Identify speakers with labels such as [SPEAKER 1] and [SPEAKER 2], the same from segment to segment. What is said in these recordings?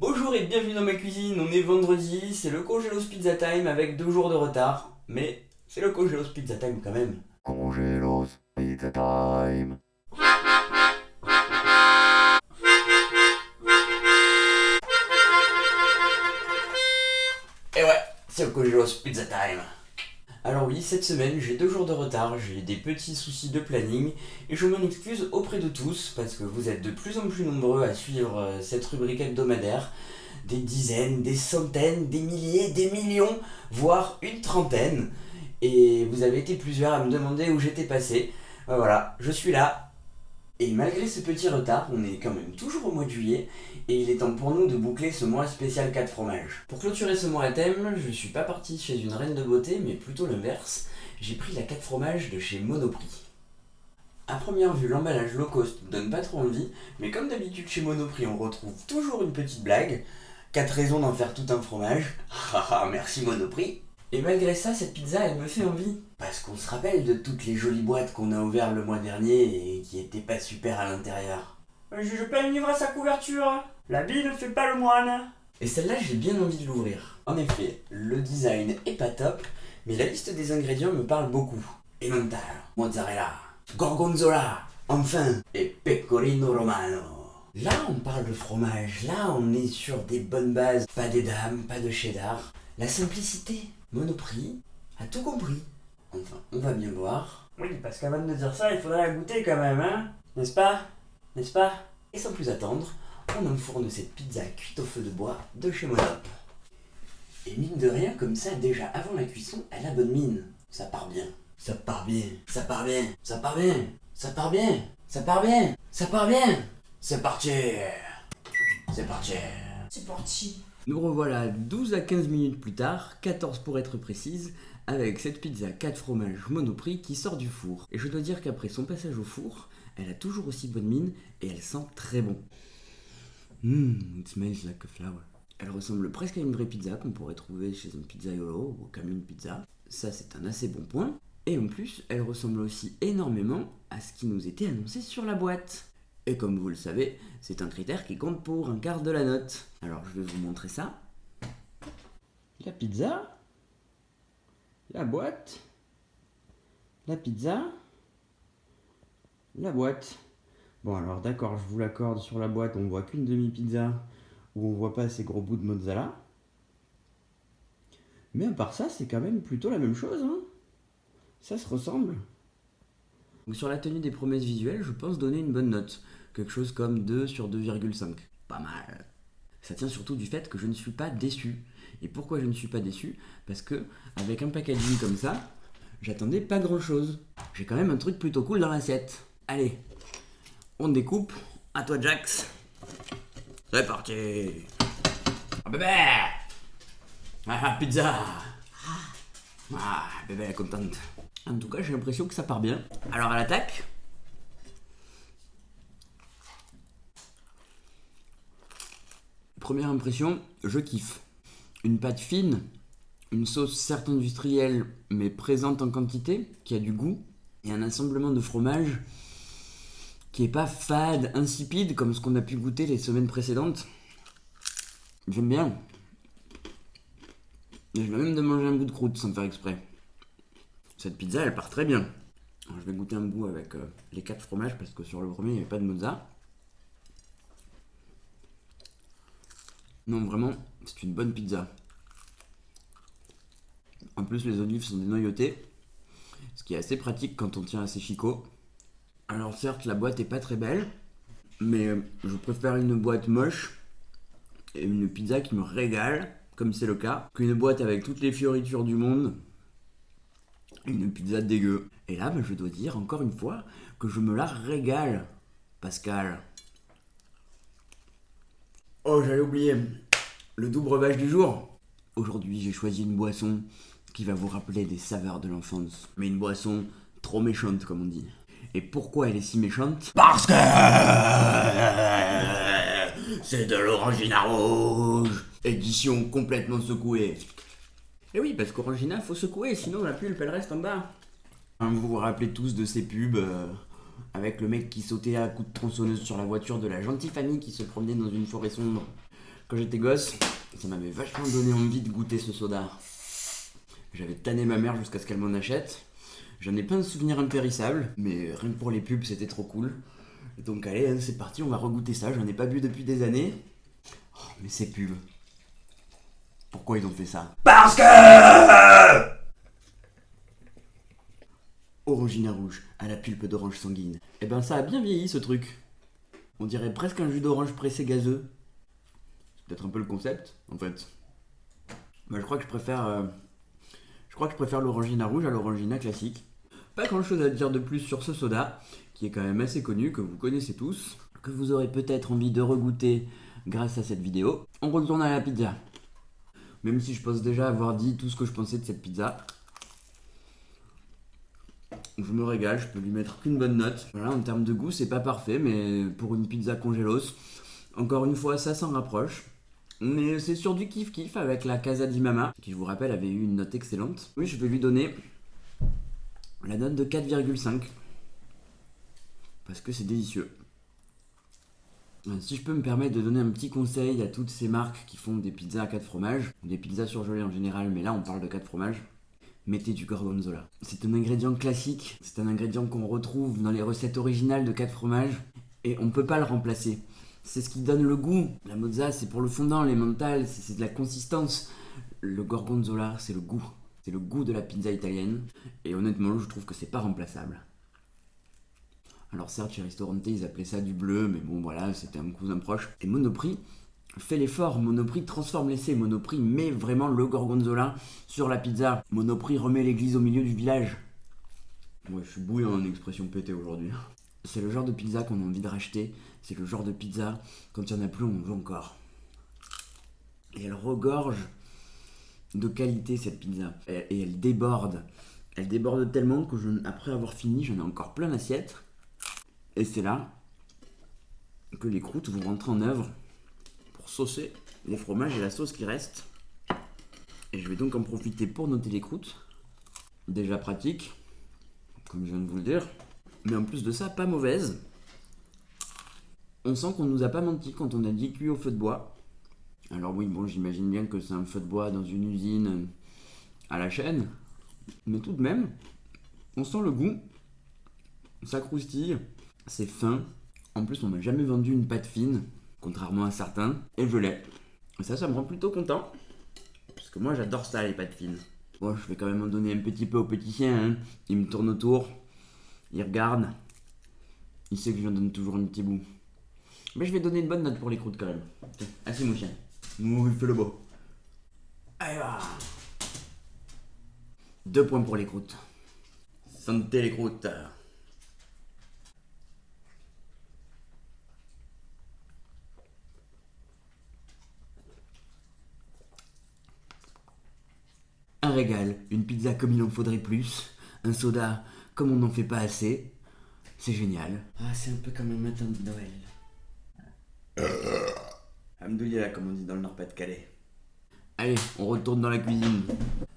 [SPEAKER 1] Bonjour et bienvenue dans ma cuisine, on est vendredi, c'est le Congelos Pizza Time avec 2 jours de retard, mais c'est le Congelos Pizza Time quand même.
[SPEAKER 2] Congelos Pizza Time.
[SPEAKER 1] Et ouais, c'est le Congelos Pizza Time. Alors oui, cette semaine j'ai 2 jours de retard, j'ai des petits soucis de planning et je m'en excuse auprès de tous parce que vous êtes de plus en plus nombreux à suivre cette rubrique hebdomadaire. Des dizaines, des centaines, des milliers, des millions, voire une trentaine. Et vous avez été plusieurs à me demander où j'étais passé. Voilà, je suis là. Et malgré ce petit retard, on est quand même toujours au mois de juillet, et il est temps pour nous de boucler ce mois spécial 4 fromages. Pour clôturer ce mois à thème, je suis pas parti chez une reine de beauté, mais plutôt l'inverse. J'ai pris la 4 fromages de chez Monoprix. À première vue, l'emballage low cost me donne pas trop envie, mais comme d'habitude chez Monoprix, on retrouve toujours une petite blague. 4 raisons d'en faire tout un fromage. Haha, merci Monoprix. Et malgré ça, cette pizza, elle me fait envie. Parce qu'on se rappelle de toutes les jolies boîtes qu'on a ouvertes le mois dernier et qui étaient pas super à l'intérieur. Je paye une livre à sa couverture. La bille ne fait pas le moine. Et celle-là, j'ai bien envie de l'ouvrir. En effet, le design est pas top, mais la liste des ingrédients me parle beaucoup. Emmental, mozzarella, gorgonzola, enfin, et pecorino romano. Là, on parle de fromage, là, on est sur des bonnes bases. Pas d'édame, pas de cheddar. La simplicité. Monoprix a tout compris. Enfin, on va bien voir. Oui, parce qu'avant de dire ça, il faudrait la goûter quand même, hein. N'est-ce pas? N'est-ce pas? Et sans plus attendre, on enfourne cette pizza cuite au feu de bois de chez Monop. Et mine de rien, comme ça, déjà avant la cuisson, elle a bonne mine. Ça part bien. Ça part bien. Ça part bien. Ça part bien. Ça part bien. Ça part bien. Ça part bien. C'est parti. C'est parti.
[SPEAKER 3] C'est parti.
[SPEAKER 1] Nous revoilà 12 à 15 minutes plus tard, 14 pour être précise, avec cette pizza 4 fromages Monoprix qui sort du four. Et je dois dire qu'après son passage au four, elle a toujours aussi bonne mine et elle sent très bon. It smells like a flower. Elle ressemble presque à une vraie pizza qu'on pourrait trouver chez un pizzaiolo ou comme une pizza. Ça, c'est un assez bon point. Et en plus, elle ressemble aussi énormément à ce qui nous était annoncé sur la boîte. Et comme vous le savez, c'est un critère qui compte pour un quart de la note. Alors je vais vous montrer ça. La pizza, la boîte, la pizza, la boîte. Bon alors d'accord, je vous l'accorde, sur la boîte on voit qu'une demi-pizza où on voit pas ces gros bouts de mozzarella. Mais à part ça, c'est quand même plutôt la même chose, hein. Ça se ressemble. Donc sur la tenue des promesses visuelles, je pense donner une bonne note. Quelque chose comme 2 sur 2,5. Pas mal. Ça tient surtout du fait que je ne suis pas déçu. Et pourquoi je ne suis pas déçu? Parce que, avec un packaging comme ça, j'attendais pas grand chose. J'ai quand même un truc plutôt cool dans l'assiette. Allez, on découpe. À toi, Jax. C'est parti. Ah, bébé. Ah, pizza. Ah, bébé, elle est contente. En tout cas, j'ai l'impression que ça part bien. Alors, à l'attaque. Première impression, je kiffe. Une pâte fine, une sauce certes industrielle mais présente en quantité, qui a du goût, et un assemblement de fromage qui est pas fade, insipide comme ce qu'on a pu goûter les semaines précédentes. J'aime bien. Et je vais même de manger un bout de croûte sans faire exprès. Cette pizza elle part très bien. Alors, je vais goûter un bout avec les 4 fromages parce que sur le premier il n'y avait pas de mozza. Non, vraiment, c'est une bonne pizza. En plus, les olives sont dénoyautées, ce qui est assez pratique quand on tient à ses chicots. Alors certes, la boîte est pas très belle, mais je préfère une boîte moche et une pizza qui me régale, comme c'est le cas, qu'une boîte avec toutes les fioritures du monde, une pizza dégueu. Et là, je dois dire encore une fois que je me la régale, Pascal. Oh, j'allais oublier, le doux breuvage du jour. Aujourd'hui, j'ai choisi une boisson qui va vous rappeler des saveurs de l'enfance. Mais une boisson trop méchante, comme on dit. Et pourquoi elle est si méchante? Parce que c'est de l'orangina rouge. Édition complètement secouée. Et oui, parce qu'orangina, faut secouer, sinon la pulpe, elle reste en bas. Vous vous rappelez tous de ces pubs avec le mec qui sautait à coups de tronçonneuse sur la voiture de la gentille famille qui se promenait dans une forêt sombre. Quand j'étais gosse, ça m'avait vachement donné envie de goûter ce soda. J'avais tanné ma mère jusqu'à ce qu'elle m'en achète. J'en ai plein de souvenirs impérissables, mais rien que pour les pubs, c'était trop cool. Donc allez, hein, c'est parti, on va regoûter ça. J'en ai pas bu depuis des années. Oh, mais ces pubs. Pourquoi ils ont fait ça? Parce que Orangina rouge, à la pulpe d'orange sanguine. Eh ben ça a bien vieilli ce truc. On dirait presque un jus d'orange pressé gazeux. C'est peut-être un peu le concept, en fait. Bah, je crois que je préfère l'orangina rouge à l'orangina classique. Pas grand chose à dire de plus sur ce soda, qui est quand même assez connu, que vous connaissez tous, que vous aurez peut-être envie de regoûter grâce à cette vidéo. On retourne à la pizza. Même si je pense déjà avoir dit tout ce que je pensais de cette pizza. Je me régale, je peux lui mettre qu'une bonne note. Voilà, en termes de goût, c'est pas parfait, mais pour une pizza congélos, encore une fois, ça s'en rapproche. Mais c'est sur du kiff-kiff avec la Casa di Mama, qui je vous rappelle avait eu une note excellente. Oui, je vais lui donner la note de 4,5. Parce que c'est délicieux. Si je peux me permettre de donner un petit conseil à toutes ces marques qui font des pizzas à 4 fromages, des pizzas surgelées en général, mais là on parle de 4 fromages, mettez du gorgonzola. C'est un ingrédient classique, c'est un ingrédient qu'on retrouve dans les recettes originales de 4 fromages, et on peut pas le remplacer. C'est ce qui donne le goût. La mozza, c'est pour le fondant, les mentales, c'est de la consistance. Le gorgonzola, c'est le goût. C'est le goût de la pizza italienne. Et honnêtement, je trouve que c'est pas remplaçable. Alors certes, chez Ristorante, ils appelaient ça du bleu, mais bon voilà, c'était un cousin proche. Et Monoprix fait l'effort, Monoprix transforme l'essai, Monoprix met vraiment le gorgonzola sur la pizza. Monoprix remet l'église au milieu du village. Ouais, je suis bouillant en expression pétée aujourd'hui. C'est le genre de pizza qu'on a envie de racheter. C'est le genre de pizza, quand il n'y en a plus, on en veut encore. Et elle regorge de qualité, cette pizza. Et elle déborde. Elle déborde tellement que après avoir fini, j'en ai encore plein d'assiettes. Et c'est là que les croûtes vont rentrer en œuvre pour saucer les fromages et la sauce qui reste. Et je vais donc en profiter pour noter les croûtes. Déjà pratique, comme je viens de vous le dire. Mais en plus de ça, pas mauvaise. On sent qu'on nous a pas menti quand on a dit cuit au feu de bois. Alors oui, bon, j'imagine bien que c'est un feu de bois dans une usine à la chaîne. Mais tout de même, on sent le goût. Ça croustille, c'est fin. En plus, on m'a jamais vendu une pâte fine, contrairement à certains. Et je l'ai. Et ça me rend plutôt content. Parce que moi, j'adore ça, les pâtes fines. Bon, je vais quand même en donner un petit peu au petit chien. Hein. Il me tourne autour. Il regarde. Il sait que je lui en donne toujours un petit bout. Mais je vais donner une bonne note pour les croûtes quand même. Tiens, assis mon chien. Il fait le beau. Allez, va. 2 points pour les croûtes. Santé les croûtes. Un régal, une pizza comme il en faudrait plus, un soda comme on n'en fait pas assez. C'est génial. Ah, c'est un peu comme un matin de Noël. Hamdoulilah, comme on dit dans le Nord-Pas-de-Calais. Allez, on retourne dans la cuisine.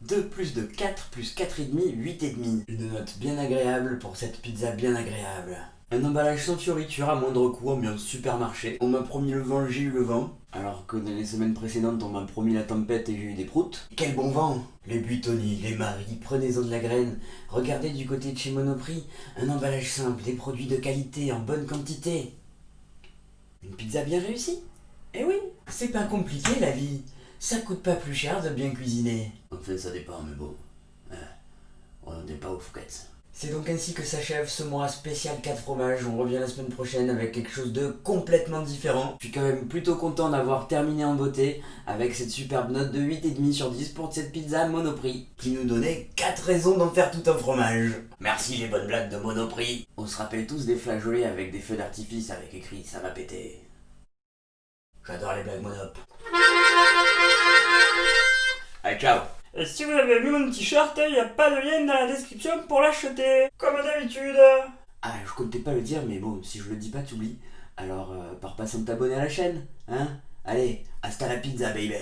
[SPEAKER 1] 2 plus 2, 4 plus 4,5, 8,5. Une note bien agréable pour cette pizza bien agréable. Un emballage sans fioriture à moindre coût, ambiance supermarché. On m'a promis le vent, j'ai eu le vent. Alors que dans les semaines précédentes, on m'a promis la tempête et j'ai eu des proutes. Quel bon vent! Les buitoni, les maris, prenez-en de la graine. Regardez du côté de chez Monoprix, un emballage simple, des produits de qualité, en bonne quantité. Une pizza bien réussie? Eh oui, c'est pas compliqué la vie. Ça coûte pas plus cher de bien cuisiner. Enfin, ça dépend, mais bon. On n'est pas aux fouquettes. C'est donc ainsi que s'achève ce mois spécial 4 fromages. On revient la semaine prochaine avec quelque chose de complètement différent. Je suis quand même plutôt content d'avoir terminé en beauté avec cette superbe note de 8,5 sur 10 pour cette pizza Monoprix qui nous donnait 4 raisons d'en faire tout un fromage. Merci les bonnes blagues de Monoprix. On se rappelle tous des flageolets avec des feux d'artifice avec écrit ça va péter. J'adore les blagues Monop. Allez, ciao.
[SPEAKER 3] Et si vous avez vu mon t-shirt, il n'y a pas de lien dans la description pour l'acheter, comme d'habitude.
[SPEAKER 1] Ah, je comptais pas le dire, mais bon, si je le dis pas, t'oublies. Alors, pars pas sans t'abonner à la chaîne, hein? Allez, hasta la pizza, baby.